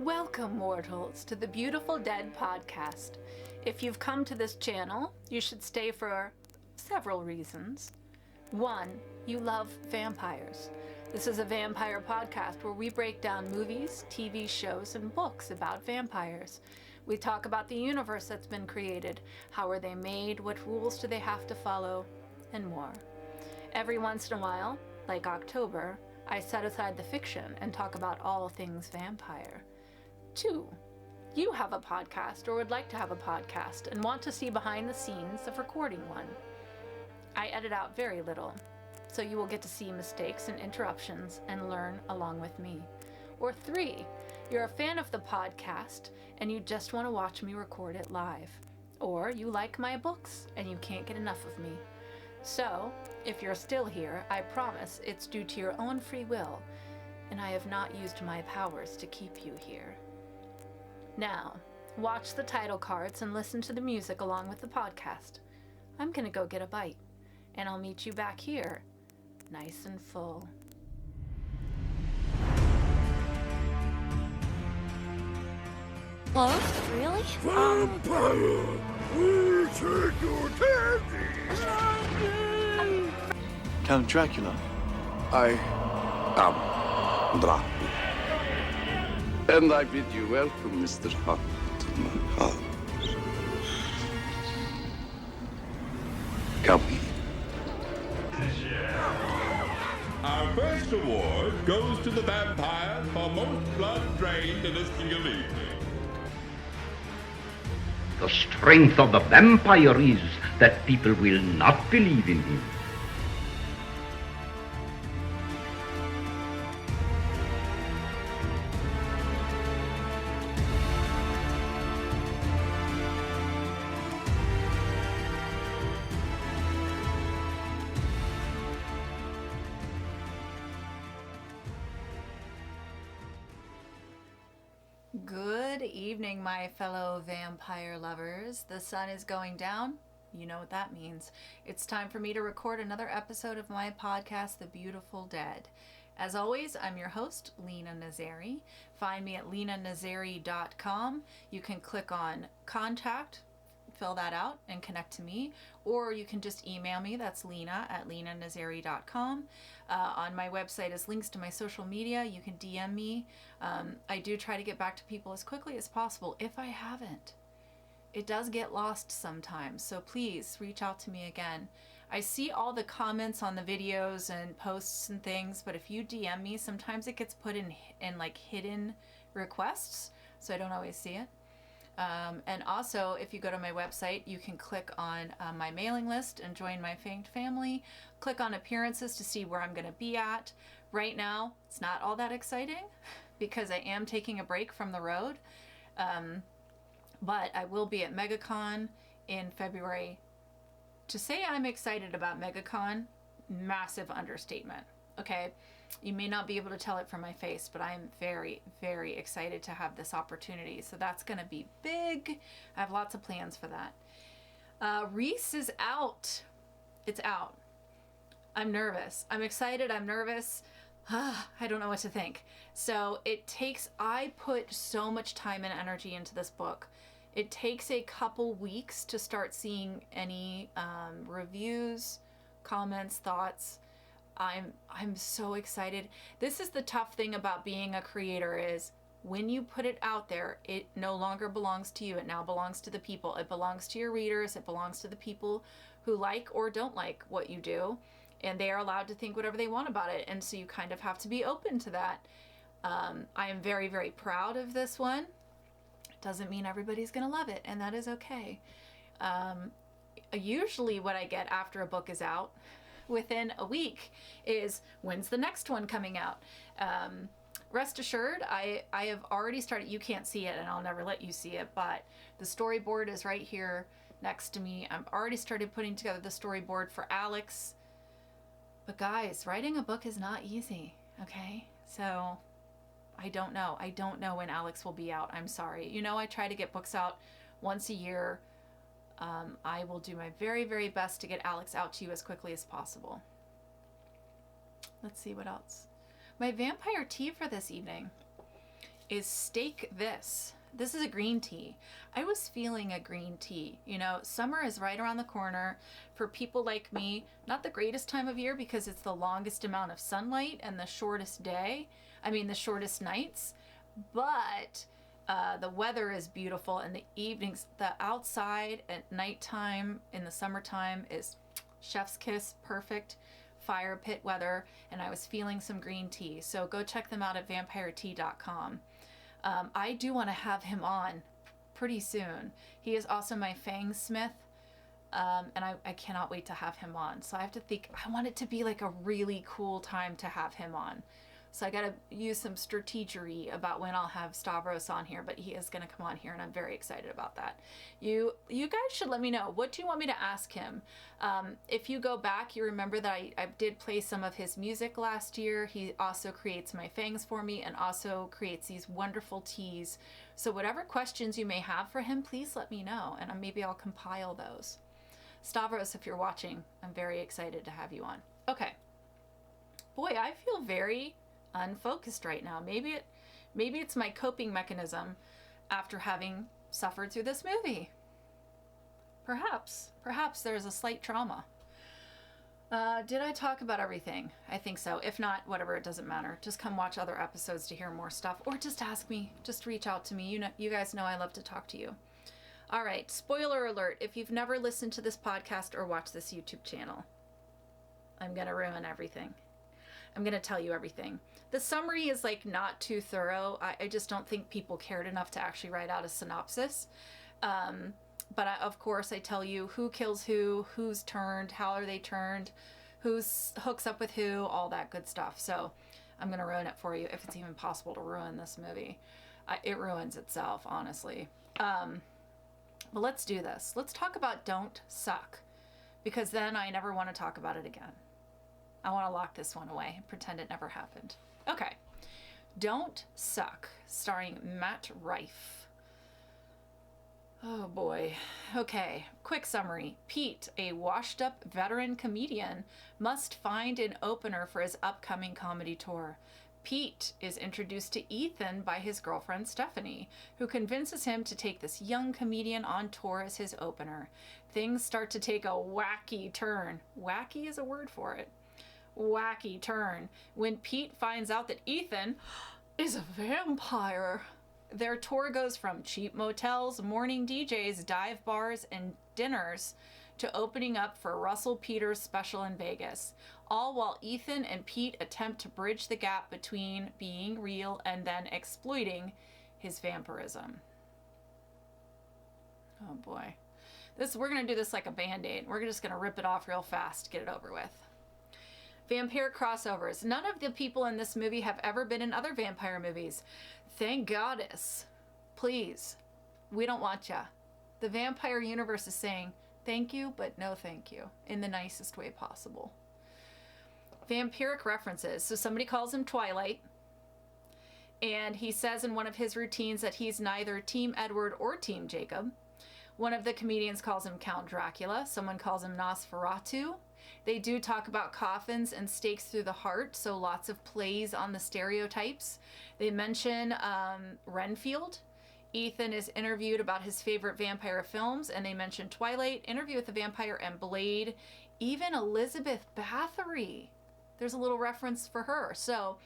Welcome, mortals, to the Beautiful Dead podcast. If you've come to this channel, you should stay for several reasons. One, you love vampires. This is a vampire podcast where we break down movies, TV shows, and books about vampires. We talk about the universe that's been created, how are they made, what rules do they have to follow, and more. Every once in a while, like October, I set aside the fiction and talk about all things vampire. 2, you have a podcast or would like to have a podcast and want to see behind the scenes of recording one. I edit out very little, so you will get to see mistakes and interruptions and learn along with me. Or 3, you're a fan of the podcast and you just want to watch me record it live. Or you like my books and you can't get enough of me. So, if you're still here, I promise it's due to your own free will, and I have not used my powers to keep you here. Now, watch the title cards and listen to the music along with the podcast. I'm gonna go get a bite, and I'll meet you back here, nice and full. Oh, really? Vampire! We take your candy! Count Dracula. I am Dracula. And I bid you welcome, Mr. Hunt, to my house. Come in. Our first award goes to the vampire for most blood drained in a single evening. The strength of the vampire is that people will not believe in him. Good evening, my fellow vampire lovers. The sun is going down. You know what that means. It's time for me to record another episode of my podcast, The Beautiful Dead. As always, I'm your host, Lena Nazari. Find me at lenanazari.com. You can click on contact, fill that out, and connect to me. Or you can just email me. That's Lena at lenanazari.com. On my website is links to my social media. You can DM me. I do try to get back to people as quickly as possible. If I haven't, it does get lost sometimes. So please reach out to me again. I see all the comments on the videos and posts and things, but if you DM me, sometimes it gets put in like hidden requests, so I don't always see it. And also, if you go to my website, you can click on my mailing list and join my famed family. Click on appearances to see where I'm going to be at. Right now, it's not all that exciting because I am taking a break from the road. But I will be at MegaCon in February. To say I'm excited about MegaCon, massive understatement. Okay? You may not be able to tell it from my face, but I am very, very excited to have this opportunity. So that's going to be big. I have lots of plans for that. Reese is out. It's out. I'm nervous. I'm excited. I'm nervous. I don't know what to think. So I put so much time and energy into this book. It takes a couple weeks to start seeing any reviews, comments, thoughts. I'm so excited. This is the tough thing about being a creator is when you put it out there, it no longer belongs to you. It now belongs to the people. It belongs to your readers. It belongs to the people who like or don't like what you do. And they are allowed to think whatever they want about it. And so you kind of have to be open to that. I am very, very proud of this one. It doesn't mean everybody's going to love it, and that is okay. Usually what I get after a book is out within a week is, when's the next one coming out? Rest assured, I have already started. You can't see it and I'll never let you see it, but the storyboard is right here next to me. I've already started putting together the storyboard for Alex. But guys, writing a book is not easy, okay? So I don't know when Alex will be out. I'm sorry. You know, I try to get books out once a year. I will do my very, very best to get Alex out to you as quickly as possible. Let's see what else. My vampire tea for this evening is stake this. This is a green tea. I was feeling a green tea. You know, summer is right around the corner. For people like me, not the greatest time of year because it's the longest amount of sunlight and the shortest the shortest nights. But the weather is beautiful in the evenings. The outside at nighttime in the summertime is chef's kiss, perfect fire pit weather. And I was feeling some green tea. So go check them out at vampiretea.com. I do want to have him on pretty soon. He is also my Fang Smith, and I cannot wait to have him on. So I have to think, I want it to be like a really cool time to have him on. So I got to use some strategery about when I'll have Stavros on here, but he is going to come on here, and I'm very excited about that. You guys should let me know. What do you want me to ask him? If you go back, you remember that I did play some of his music last year. He also creates my fangs for me and also creates these wonderful teas. So whatever questions you may have for him, please let me know, and maybe I'll compile those. Stavros, if you're watching, I'm very excited to have you on. Okay. Boy, I feel very unfocused right now. Maybe it's my coping mechanism after having suffered through this movie. Perhaps there's a slight trauma. Did I talk about everything? I think so. If not, whatever, it doesn't matter. Just come watch other episodes to hear more stuff, or just ask me. Just reach out to me. You guys know I love to talk to you. All right, spoiler alert. If you've never listened to this podcast or watched this YouTube channel, I'm going to ruin everything. I'm going to tell you everything. The summary is like not too thorough. I just don't think people cared enough to actually write out a synopsis. But of course I tell you who kills who, who's turned, how are they turned, who's hooks up with who, all that good stuff. So I'm going to ruin it for you if it's even possible to ruin this movie. It ruins itself, honestly. But let's do this. Let's talk about Don't Suck, because then I never want to talk about it again. I want to lock this one away and pretend it never happened. Okay. Don't Suck, starring Matt Rife. Oh boy. Okay, quick summary. Pete, a washed-up veteran comedian, must find an opener for his upcoming comedy tour. Pete is introduced to Ethan by his girlfriend Stephanie, who convinces him to take this young comedian on tour as his opener. Things start to take a wacky turn. Wacky is a word for it. Wacky turn when Pete finds out that Ethan is a vampire. Their tour goes from cheap motels, morning DJs, dive bars, and dinners to opening up for Russell Peters' special in Vegas, all while Ethan and Pete attempt to bridge the gap between being real and then exploiting his vampirism. Oh boy. We're going to do this like a Band-Aid. We're just going to rip it off real fast, get it over with. Vampire crossovers. None of the people in this movie have ever been in other vampire movies. Thank goddess. Please, we don't want ya. The vampire universe is saying thank you, but no thank you, in the nicest way possible. Vampiric references. So somebody calls him Twilight, and he says in one of his routines that he's neither Team Edward or Team Jacob. One of the comedians calls him Count Dracula. Someone calls him Nosferatu. They do talk about coffins and stakes through the heart, so lots of plays on the stereotypes. They mention Renfield. Ethan is interviewed about his favorite vampire films, and they mention Twilight, Interview with the Vampire, and Blade. Even Elizabeth Bathory. There's a little reference for her. So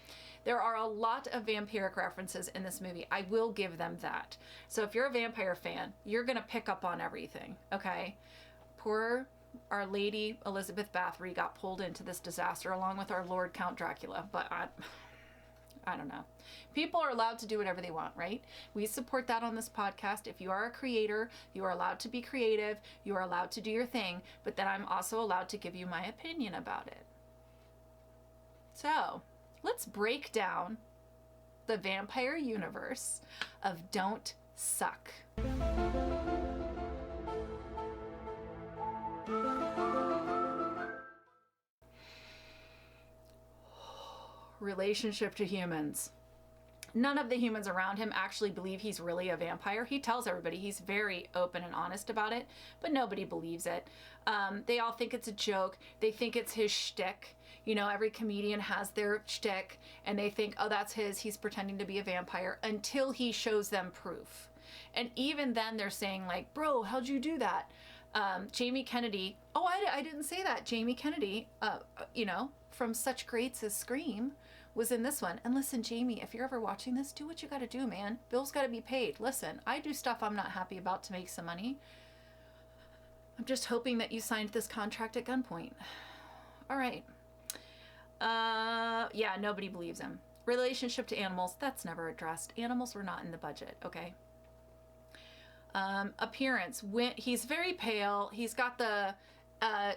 there are a lot of vampiric references in this movie. I will give them that. So if you're a vampire fan, you're going to pick up on everything, okay? Poor Our Lady Elizabeth Bathory got pulled into this disaster along with our Lord Count Dracula, but I don't know. People are allowed to do whatever they want, right? We support that on this podcast. If you are a creator, you are allowed to be creative, you are allowed to do your thing, but then I'm also allowed to give you my opinion about it. So, let's break down the vampire universe of Don't Suck. Relationship to humans. None of the humans around him actually believe he's really a vampire. He tells everybody, he's very open and honest about it, but nobody believes it. They all think it's a joke. They think it's his shtick. You know, every comedian has their shtick, and they think, oh, that's his. He's pretending to be a vampire, until he shows them proof. And even then they're saying like, bro, how'd you do that? Jamie Kennedy, oh, I didn't say that. Jamie Kennedy, you know, from such greats as Scream, was in this one. And listen, Jamie, if you're ever watching this, do what you gotta do, man. Bills gotta be paid. Listen, I do stuff I'm not happy about to make some money. I'm just hoping that you signed this contract at gunpoint. All right. Yeah, nobody believes him. Relationship to animals, that's never addressed. Animals were not in the budget, okay? Appearance, he's very pale. He's got the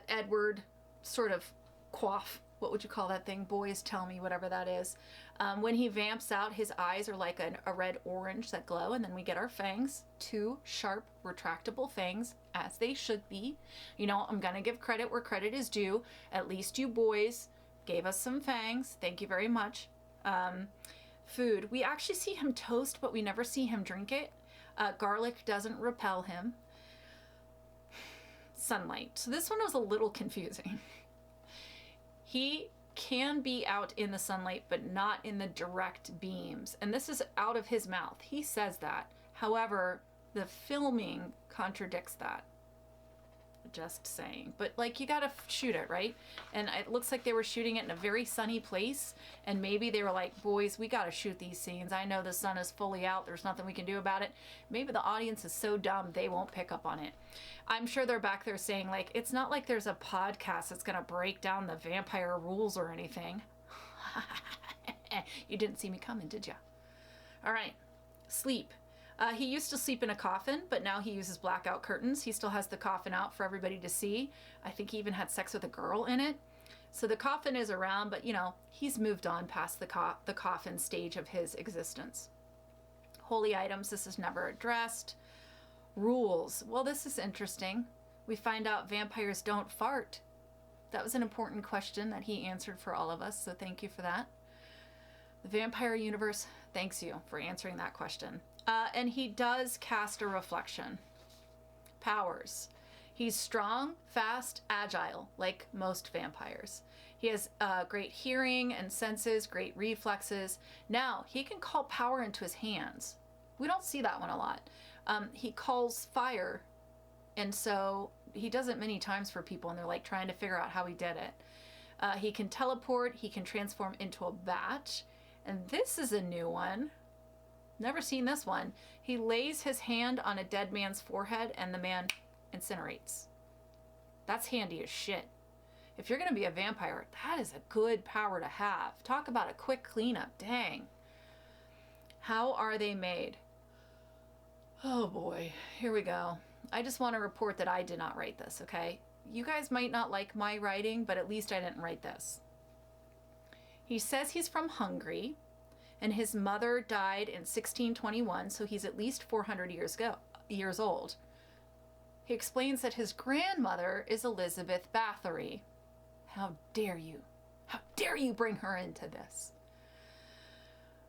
Edward sort of coif. What would you call that thing? Boys tell me, whatever that is. When he vamps out, his eyes are like a red orange that glow, and then we get our fangs, 2 sharp retractable fangs, as they should be. You know, I'm gonna give credit where credit is due. At least you boys gave us some fangs. Thank you very much. Food, we actually see him toast, but we never see him drink it. Garlic doesn't repel him. Sunlight. So this one was a little confusing. He can be out in the sunlight, but not in the direct beams. And this is out of his mouth. He says that. However, the filming contradicts that. Just saying. But like, you gotta shoot it, right? And it looks like they were shooting it in a very sunny place, and maybe they were like, boys, we gotta shoot these scenes. I know the sun is fully out, there's nothing we can do about it. Maybe the audience is so dumb they won't pick up on it. I'm sure they're back there saying like, it's not like there's a podcast that's gonna break down the vampire rules or anything. You didn't see me coming, did ya? All right, sleep. He used to sleep in a coffin, but now he uses blackout curtains. He still has the coffin out for everybody to see. I think he even had sex with a girl in it. So the coffin is around, but you know, he's moved on past the coffin stage of his existence. Holy items, this is never addressed. Rules, well, this is interesting. We find out vampires don't fart. That was an important question that he answered for all of us, so thank you for that. The vampire universe thanks you for answering that question. And he does cast a reflection. Powers. He's strong, fast, agile, like most vampires. He has great hearing and senses, great reflexes. Now, he can call power into his hands. We don't see that one a lot. He calls fire, and so he does it many times for people, and they're like trying to figure out how he did it. He can teleport. He can transform into a bat. And this is a new one. Never seen this one. He lays his hand on a dead man's forehead and the man incinerates. That's handy as shit. If you're going to be a vampire, that is a good power to have. Talk about a quick cleanup. Dang. How are they made? Oh boy, here we go. I just want to report that I did not write this, okay? You guys might not like my writing, but at least I didn't write this. He says he's from Hungary, and his mother died in 1621, so he's at least 400 years old. He explains that his grandmother is Elizabeth Bathory. How dare you? How dare you bring her into this?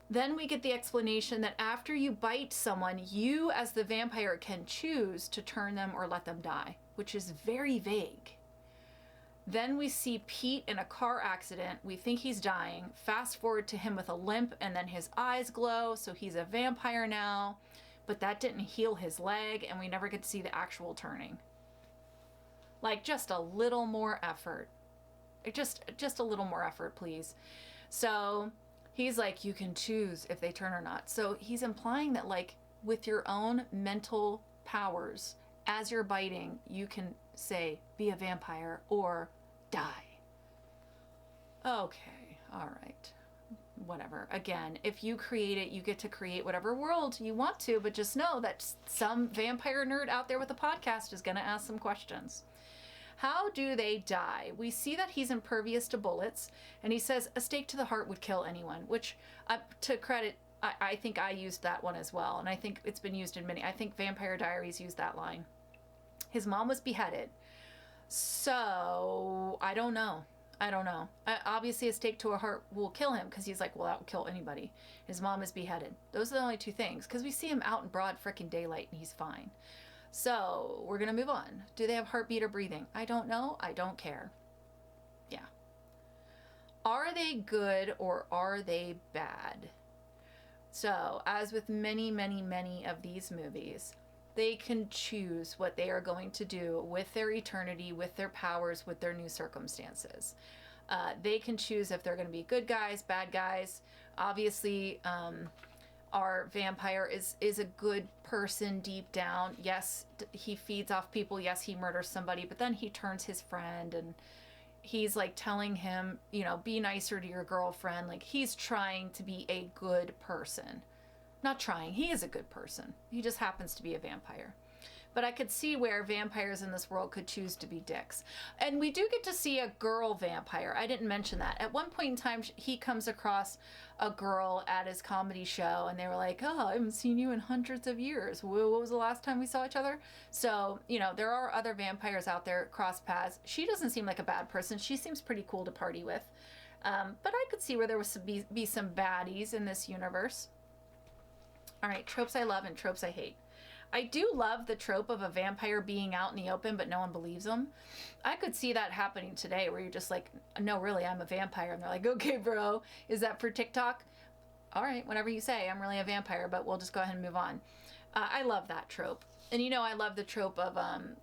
Then we get the explanation that after you bite someone, you as the vampire can choose to turn them or let them die, which is very vague. Then we see Pete in a car accident. We think he's dying. Fast forward to him with a limp, and then his eyes glow, so he's a vampire now. But that didn't heal his leg, and we never get to see the actual turning. Like, just a little more effort. Just a little more effort, please. So he's like, you can choose if they turn or not. So he's implying that, like, with your own mental powers, as you're biting, you can say, be a vampire or die. Okay, all right. Whatever. Again, if you create it, you get to create whatever world you want to, but just know that some vampire nerd out there with a podcast is going to ask some questions. How do they die? We see that he's impervious to bullets, and he says a stake to the heart would kill anyone, which, to credit, I think I used that one as well, and I think it's been used in many. I think Vampire Diaries used that line. His mom was beheaded. So, I don't know. I don't know. Obviously, a stake to a heart will kill him because he's like, well, that will kill anybody. His mom is beheaded. Those are the only two things, because we see him out in broad freaking daylight and he's fine. So we're going to move on. Do they have heartbeat or breathing? I don't know. I don't care. Yeah. Are they good or are they bad? So, as with many, many, many of these movies, they can choose what they are going to do with their eternity, with their powers, with their new circumstances. They can choose if they're going to be good guys, bad guys. Obviously, our vampire is a good person deep down. Yes, he feeds off people. Yes, he murders somebody, but then he turns his friend and he's like telling him, you know, be nicer to your girlfriend. Like, he's trying to be a good person. Not trying, he is a good person. He just happens to be a vampire. But I could see where vampires in this world could choose to be dicks. And we do get to see a girl vampire. I didn't mention that. At one point in time, he comes across a girl at his comedy show, and they were like, oh, I haven't seen you in hundreds of years. What was the last time we saw each other? So, you know, there are other vampires out there, cross paths. She doesn't seem like a bad person. She seems pretty cool to party with. But I could see where there was be some baddies in this universe. All right, tropes I love and tropes I hate. I do love the trope of a vampire being out in the open, but no one believes them. I could see that happening today, where you're just like, no, really, I'm a vampire. And they're like, okay, bro, is that for TikTok? All right, whatever you say, I'm really a vampire, but we'll just go ahead and move on. I love that trope. And, you know, I love the trope of,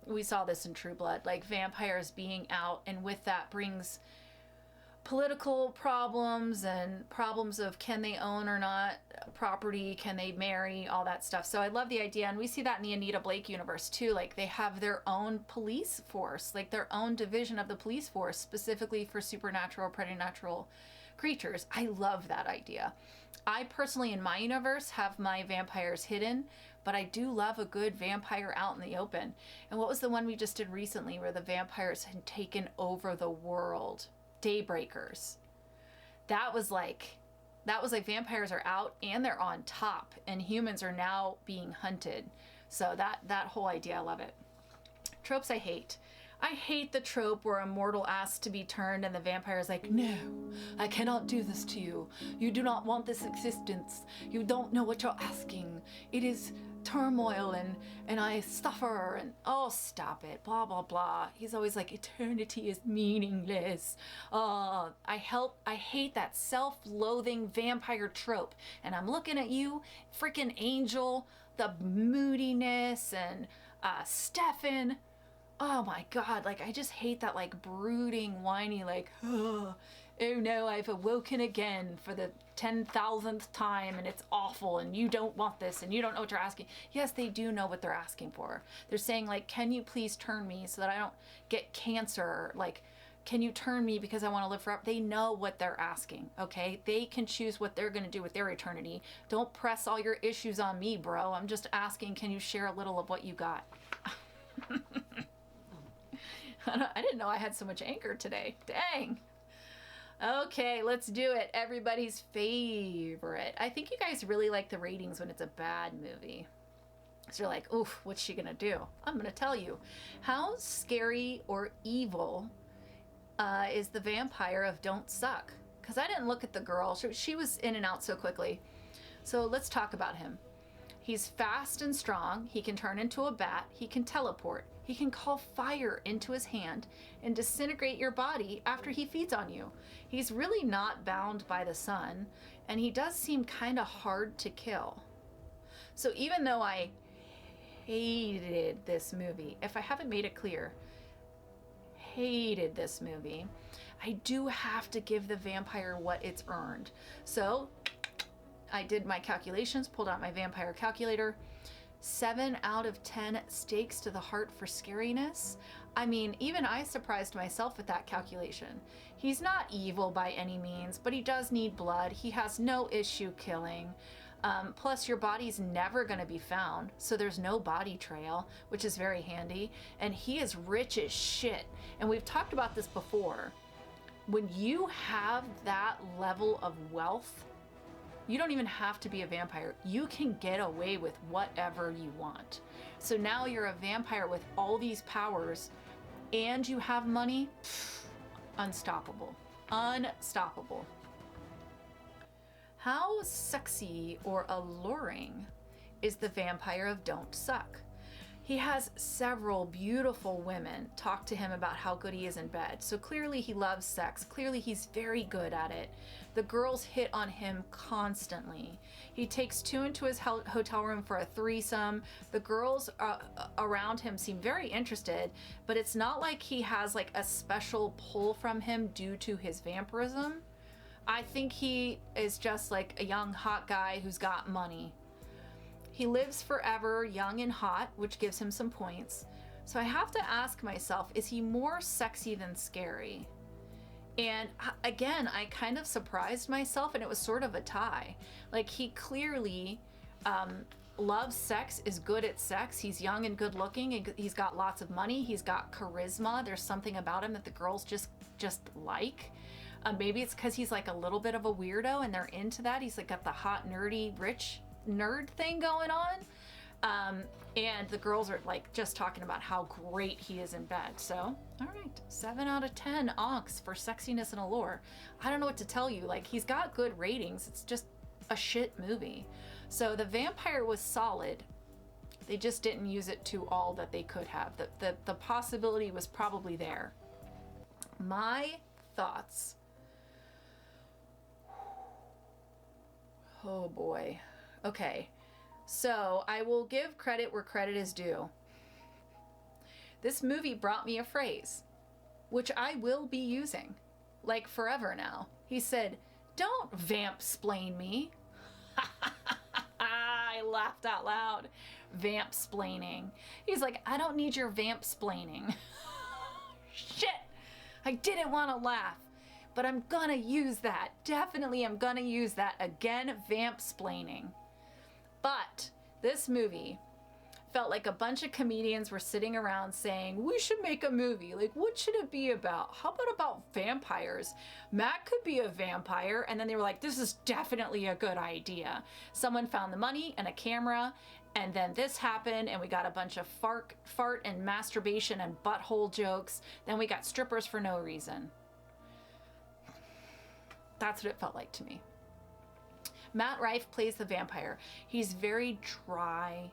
we saw this in True Blood, like vampires being out, and with that brings political problems and problems of can they own or not property, can they marry, all that stuff. So I love the idea, and we see that in the Anita Blake universe too. Like, they have their own police force, like their own division of the police force specifically for supernatural or preternatural creatures. I love that idea. I personally, in my universe, have my vampires hidden, but I do love a good vampire out in the open. And what was the one we just did recently where the vampires had taken over the world? Daybreakers. That was like vampires are out and they're on top, and humans are now being hunted. So that whole idea, I love it. Tropes I hate. I hate the trope where a mortal asks to be turned and the vampire is like, no, I cannot do this to you. You do not want this existence. You don't know what you're asking. It is turmoil and I suffer and oh, stop it, blah, blah, blah. He's always like, eternity is meaningless. I hate that self-loathing vampire trope. And I'm looking at you, freaking Angel, the moodiness, and Stefan. Oh my God, like, I just hate that, like, brooding, whiny, like, oh no, I've awoken again for the 10,000th time and it's awful and you don't want this and you don't know what you're asking. Yes, they do know what they're asking for. They're saying, like, can you please turn me so that I don't get cancer? Like, can you turn me because I want to live forever? They know what they're asking, okay? They can choose what they're going to do with their eternity. Don't press all your issues on me, bro. I'm just asking, can you share a little of what you got? I didn't know I had so much anger today. Dang. Okay, let's do it. Everybody's favorite. I think you guys really like the ratings when it's a bad movie. So you're like, oof, what's she gonna do? I'm gonna tell you. How scary or evil is the vampire of Don't Suck? Because I didn't look at the girl. She was in and out so quickly. So let's talk about him. He's fast and strong. He can turn into a bat. He can teleport. He can call fire into his hand and disintegrate your body after he feeds on you. He's really not bound by the sun, and he does seem kind of hard to kill. So even though I hated this movie, if I haven't made it clear, hated this movie, I do have to give the vampire what it's earned. So I did my calculations, pulled out my vampire calculator. 7 out of 10 stakes to the heart for scariness. I mean, even I surprised myself with that calculation. He's not evil by any means, but he does need blood. He has no issue killing. Plus, your body's never going to be found, so there's no body trail, which is very handy. And he is rich as shit. And we've talked about this before. When you have that level of wealth, you don't even have to be a vampire. You can get away with whatever you want. So now you're a vampire with all these powers and you have money. unstoppable. Unstoppable. How sexy or alluring is the vampire of Don't Suck? He has several beautiful women talk to him about how good he is in bed. So clearly he loves sex. Clearly he's very good at it. The girls hit on him constantly. He takes 2 into his hotel room for a threesome. The girls around him seem very interested, but it's not like he has like a special pull from him due to his vampirism. I think he is just like a young hot guy who's got money. He lives forever, young and hot, which gives him some points. So I have to ask myself, is he more sexy than scary? And again, I kind of surprised myself, and it was sort of a tie. Like, he clearly loves sex, is good at sex. He's young and good looking, and he's got lots of money. He's got charisma. There's something about him that the girls just like. Maybe it's because he's like a little bit of a weirdo and they're into that. He's like got the hot, nerdy, rich nerd thing going on. And the girls are like just talking about how great he is in bed. So, all right, 7 out of 10 onks for sexiness and allure. I don't know what to tell you. Like, he's got good ratings. It's just a shit movie. So the vampire was solid. They just didn't use it to all that they could have. The possibility was probably there. My thoughts. Oh boy. Okay. So I will give credit where credit is due. This movie brought me a phrase, which I will be using, like forever now. He said, "Don't vamp-splain me." I laughed out loud. Vamp-splaining. He's like, "I don't need your vamp-splaining." Shit! I didn't want to laugh, but I'm gonna use that. Definitely I'm gonna use that again, vamp-splaining. But this movie felt like a bunch of comedians were sitting around saying, we should make a movie. Like, what should it be about? How about vampires? Matt could be a vampire. And then they were like, this is definitely a good idea. Someone found the money and a camera, and then this happened, and we got a bunch of fart and masturbation and butthole jokes. Then we got strippers for no reason. That's what it felt like to me. Matt Rife plays the vampire. He's very dry.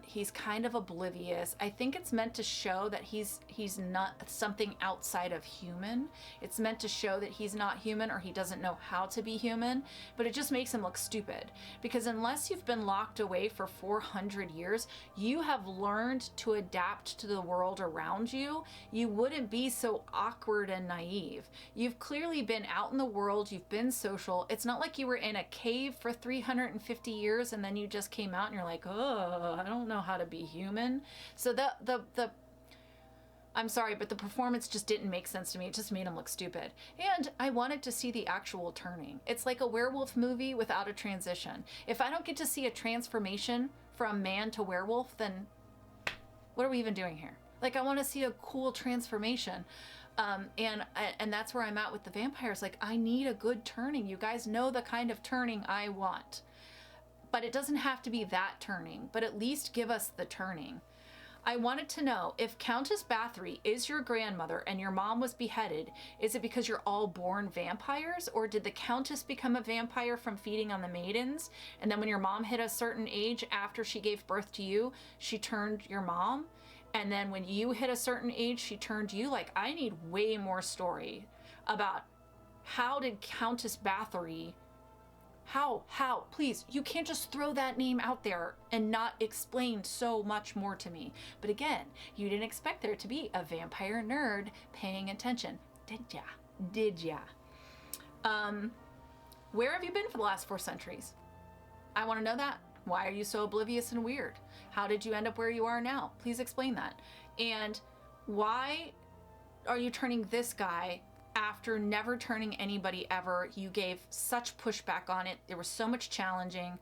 He's kind of oblivious. I think it's meant to show that he's not something outside of human. It's meant to show that he's not human, or he doesn't know how to be human, but it just makes him look stupid. Because unless you've been locked away for 400 years, you have learned to adapt to the world around you. You wouldn't be so awkward and naive. You've clearly been out in the world. You've been social. It's not like you were in a cave for 350 years and then you just came out and you're like, oh, I don't know how to be human. So I'm sorry, but the performance just didn't make sense to me. It just made him look stupid. And I wanted to see the actual turning. It's like a werewolf movie without a transition. If I don't get to see a transformation from man to werewolf, then what are we even doing here? Like, I want to see a cool transformation. And that's where I'm at with the vampires. Like, I need a good turning. You guys know the kind of turning I want. But it doesn't have to be that turning, but at least give us the turning. I wanted to know, if Countess Bathory is your grandmother and your mom was beheaded, is it because you're all born vampires? Or did the Countess become a vampire from feeding on the maidens? And then when your mom hit a certain age after she gave birth to you, she turned your mom? And then when you hit a certain age, she turned you? Like, I need way more story about how did Countess Bathory... How? Please, you can't just throw that name out there and not explain so much more to me. But again, you didn't expect there to be a vampire nerd paying attention. Did ya? Where have you been for the last 4 centuries? I want to know that. Why are you so oblivious and weird? How did you end up where you are now? Please explain that. And why are you turning this guy after never turning anybody ever? You gave such pushback on it. There was so much challenging.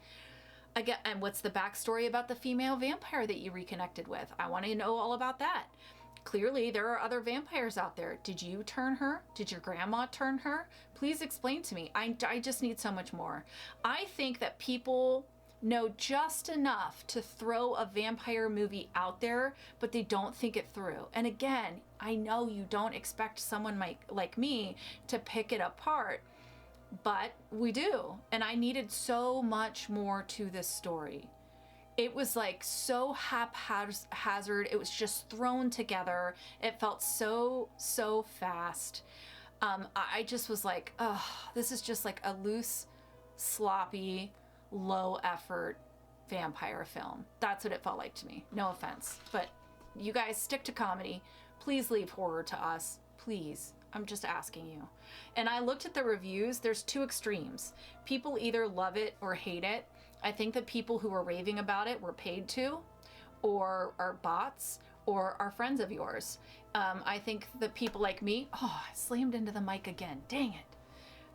Again, and what's the backstory about the female vampire that you reconnected with? I want to know all about that. Clearly, there are other vampires out there. Did you turn her? Did your grandma turn her? Please explain to me. I just need so much more. I think that people know just enough to throw a vampire movie out there, but they don't think it through. And again, I know you don't expect someone like me to pick it apart, but we do. And I needed so much more to this story. It was like so haphazard. It was just thrown together. It felt so fast. I just was like, oh, this is just like a loose, sloppy, low effort vampire film. That's what it felt like to me. No offense, but you guys stick to comedy. Please leave horror to us. Please. I'm just asking you. And I looked at the reviews. There's two extremes. People either love it or hate it. I think the people who were raving about it were paid to, or are bots, or are friends of yours. I think the people like me, oh, I slammed into the mic again. Dang it.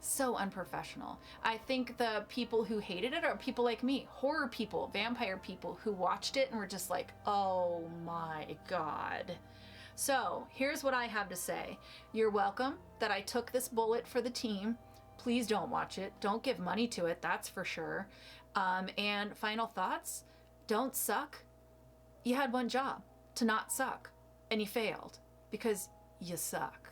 So unprofessional. I think the people who hated it are people like me, horror people, vampire people who watched it and were just like, oh my God. So here's what I have to say. You're welcome that I took this bullet for the team. Please don't watch it. Don't give money to it, that's for sure. And final thoughts, don't suck. You had one job, to not suck, and you failed because you suck.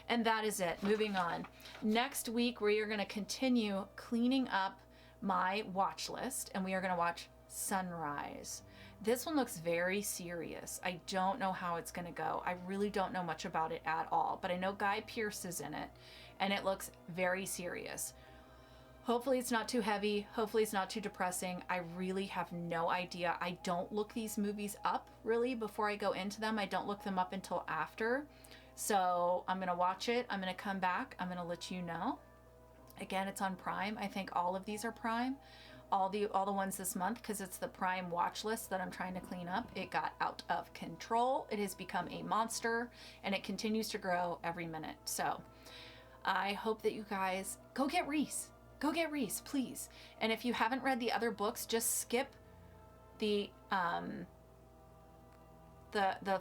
And that is it. Moving on. Next week, we are going to continue cleaning up my watch list, and we are going to watch Sunrise. This one looks very serious. I don't know how it's going to go. I really don't know much about it at all, but I know Guy Pearce is in it, and it looks very serious. Hopefully it's not too heavy. Hopefully it's not too depressing. I really have no idea. I don't look these movies up really before I go into them. I don't look them up until after. So I'm going to watch it. I'm going to come back. I'm going to let you know. Again, it's on Prime. I think all of these are Prime. All the ones this month, because it's the Prime watch list that I'm trying to clean up. It got out of control. It has become a monster, and it continues to grow every minute. So I hope that you guys go get Reese. Go get Reese, please. And if you haven't read the other books, just skip the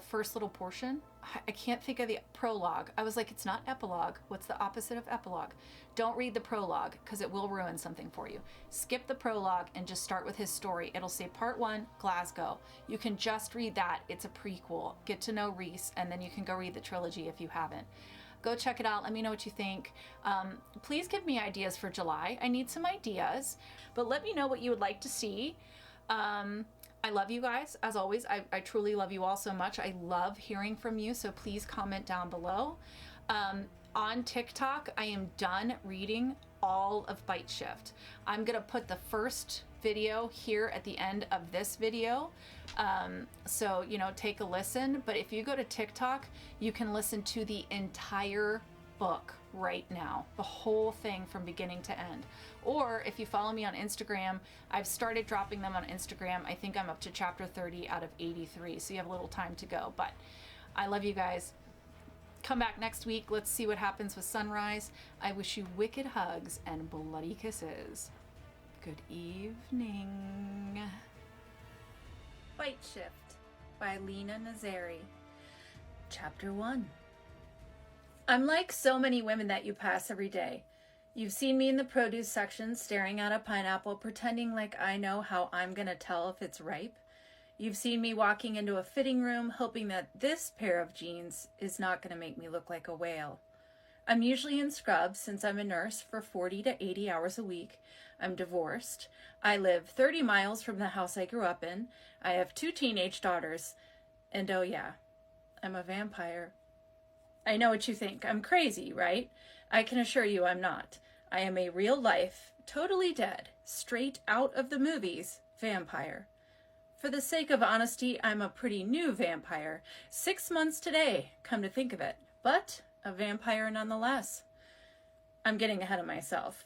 first little portion. I can't think of the prologue. I was like, it's not epilogue. What's the opposite of epilogue? Don't read the prologue because it will ruin something for you. Skip the prologue and just start with his story. It'll say part 1, Glasgow. You can just read that. It's a prequel. Get to know Reese, and then you can go read the trilogy if you haven't. Go check it out. Let me know what you think. Please give me ideas for July. I need some ideas, but let me know what you would like to see. I love you guys. As always, I truly love you all so much. I love hearing from you, so please comment down below. On TikTok, I am done reading all of Bite Shift. I'm going to put the first video here at the end of this video. So, take a listen. But if you go to TikTok, you can listen to the entire book right now, the whole thing from beginning to end. Or if you follow me on Instagram, I've started dropping them on Instagram. I think I'm up to chapter 30 out of 83, so you have a little time to go. But I love you guys. Come back next week. Let's see what happens with Sunrise. I wish you wicked hugs and bloody kisses. Good evening. Bite Shift by Lena Nazari. Chapter 1. I'm like so many women that you pass every day. You've seen me in the produce section staring at a pineapple, pretending like I know how I'm going to tell if it's ripe. You've seen me walking into a fitting room, hoping that this pair of jeans is not going to make me look like a whale. I'm usually in scrubs since I'm a nurse for 40 to 80 hours a week. I'm divorced. I live 30 miles from the house I grew up in. I have 2 teenage daughters. And oh yeah, I'm a vampire. I know what you think. I'm crazy, right? I can assure you I'm not. I am a real life, totally dead, straight out of the movies vampire. For the sake of honesty, I'm a pretty new vampire. 6 months today, come to think of it. But a vampire nonetheless. I'm getting ahead of myself.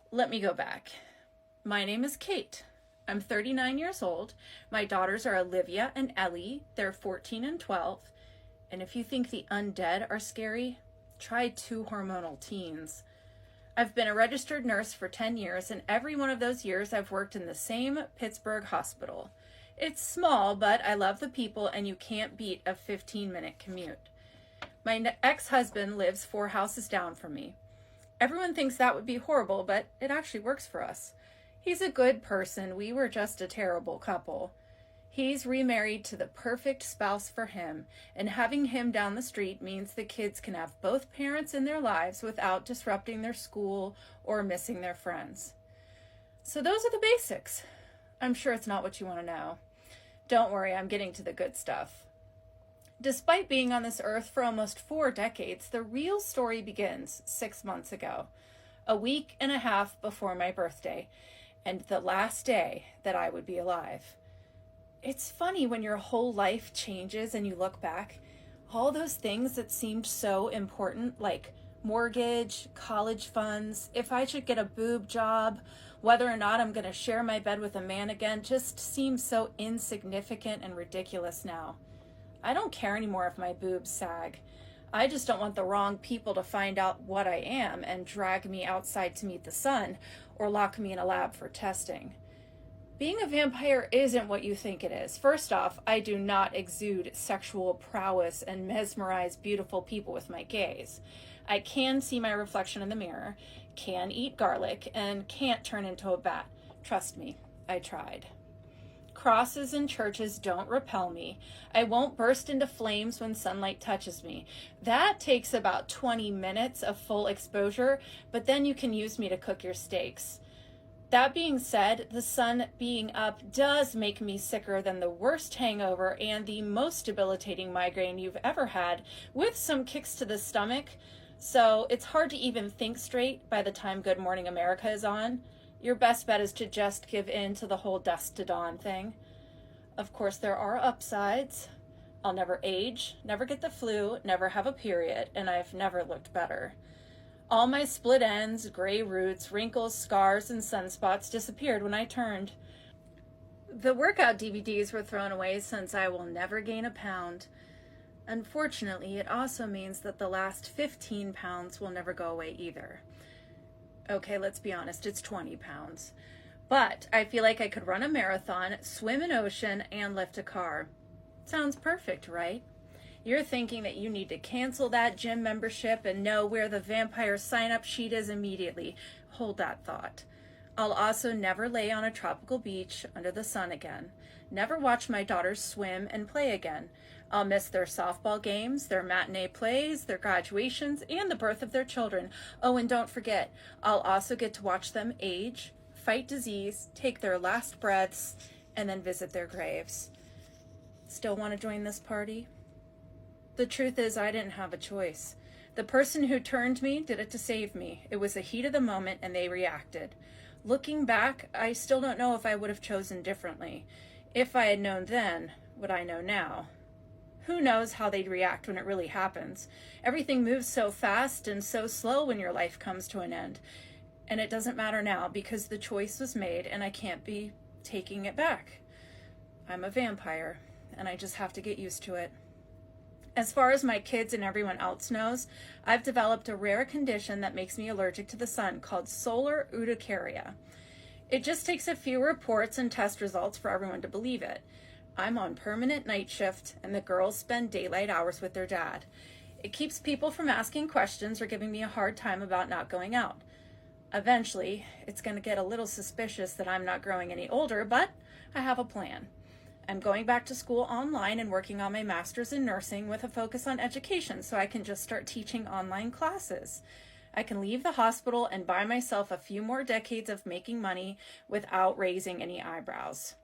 Let me go back. My name is Kate. I'm 39 years old. My daughters are Olivia and Ellie. They're 14 and 12. And if you think the undead are scary, try 2 hormonal teens. I've been a registered nurse for 10 years, and every one of those years I've worked in the same Pittsburgh hospital. It's small, but I love the people, and you can't beat a 15-minute commute. My ex-husband lives 4 houses down from me. Everyone thinks that would be horrible, but it actually works for us. He's a good person. We were just a terrible couple. He's remarried to the perfect spouse for him, and having him down the street means the kids can have both parents in their lives without disrupting their school or missing their friends. So those are the basics. I'm sure it's not what you want to know. Don't worry, I'm getting to the good stuff. Despite being on this earth for almost 4 decades, the real story begins 6 months ago, a week and a half before my birthday, and the last day that I would be alive. It's funny when your whole life changes and you look back, all those things that seemed so important, like mortgage, college funds, if I should get a boob job, whether or not I'm going to share my bed with a man again, just seems so insignificant and ridiculous now. I don't care anymore if my boobs sag. I just don't want the wrong people to find out what I am and drag me outside to meet the sun or lock me in a lab for testing. Being a vampire isn't what you think it is. First off, I do not exude sexual prowess and mesmerize beautiful people with my gaze. I can see my reflection in the mirror, can eat garlic, and can't turn into a bat. Trust me, I tried. Crosses in churches don't repel me. I won't burst into flames when sunlight touches me. That takes about 20 minutes of full exposure, but then you can use me to cook your steaks. That being said, the sun being up does make me sicker than the worst hangover and the most debilitating migraine you've ever had, with some kicks to the stomach. So it's hard to even think straight by the time Good Morning America is on. Your best bet is to just give in to the whole dusk to dawn thing. Of course, there are upsides. I'll never age, never get the flu, never have a period, and I've never looked better. All my split ends, gray roots, wrinkles, scars, and sunspots disappeared when I turned. The workout DVDs were thrown away since I will never gain a pound. Unfortunately, it also means that the last 15 pounds will never go away either. Okay, let's be honest, it's 20 pounds. But I feel like I could run a marathon, swim an ocean, and lift a car. Sounds perfect, right? You're thinking that you need to cancel that gym membership and know where the vampire sign-up sheet is immediately. Hold that thought. I'll also never lay on a tropical beach under the sun again. Never watch my daughters swim and play again. I'll miss their softball games, their matinee plays, their graduations, and the birth of their children. Oh, and don't forget, I'll also get to watch them age, fight disease, take their last breaths, and then visit their graves. Still want to join this party? The truth is, I didn't have a choice. The person who turned me did it to save me. It was the heat of the moment, and they reacted. Looking back, I still don't know if I would have chosen differently. If I had known then, would I know now? Who knows how they'd react when it really happens? Everything moves so fast and so slow when your life comes to an end. And it doesn't matter now because the choice was made and I can't be taking it back. I'm a vampire, and I just have to get used to it. As far as my kids and everyone else knows, I've developed a rare condition that makes me allergic to the sun called solar urticaria. It just takes a few reports and test results for everyone to believe it. I'm on permanent night shift, and the girls spend daylight hours with their dad. It keeps people from asking questions or giving me a hard time about not going out. Eventually, it's going to get a little suspicious that I'm not growing any older, but I have a plan. I'm going back to school online and working on my master's in nursing with a focus on education so I can just start teaching online classes. I can leave the hospital and buy myself a few more decades of making money without raising any eyebrows.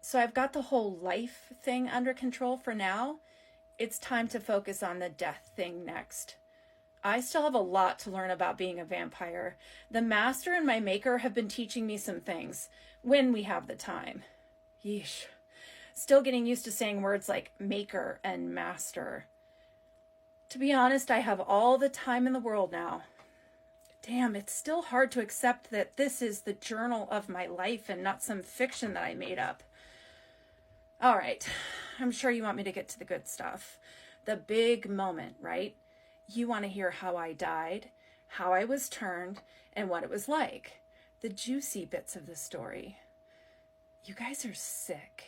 So I've got the whole life thing under control for now. It's time to focus on the death thing next. I still have a lot to learn about being a vampire. The master and my maker have been teaching me some things when we have the time. Yeesh. Still getting used to saying words like maker and master. To be honest, I have all the time in the world now. Damn, it's still hard to accept that this is the journal of my life and not some fiction that I made up. All right, I'm sure you want me to get to the good stuff. The big moment, right? You want to hear how I died, how I was turned, and what it was like. The juicy bits of the story. You guys are sick.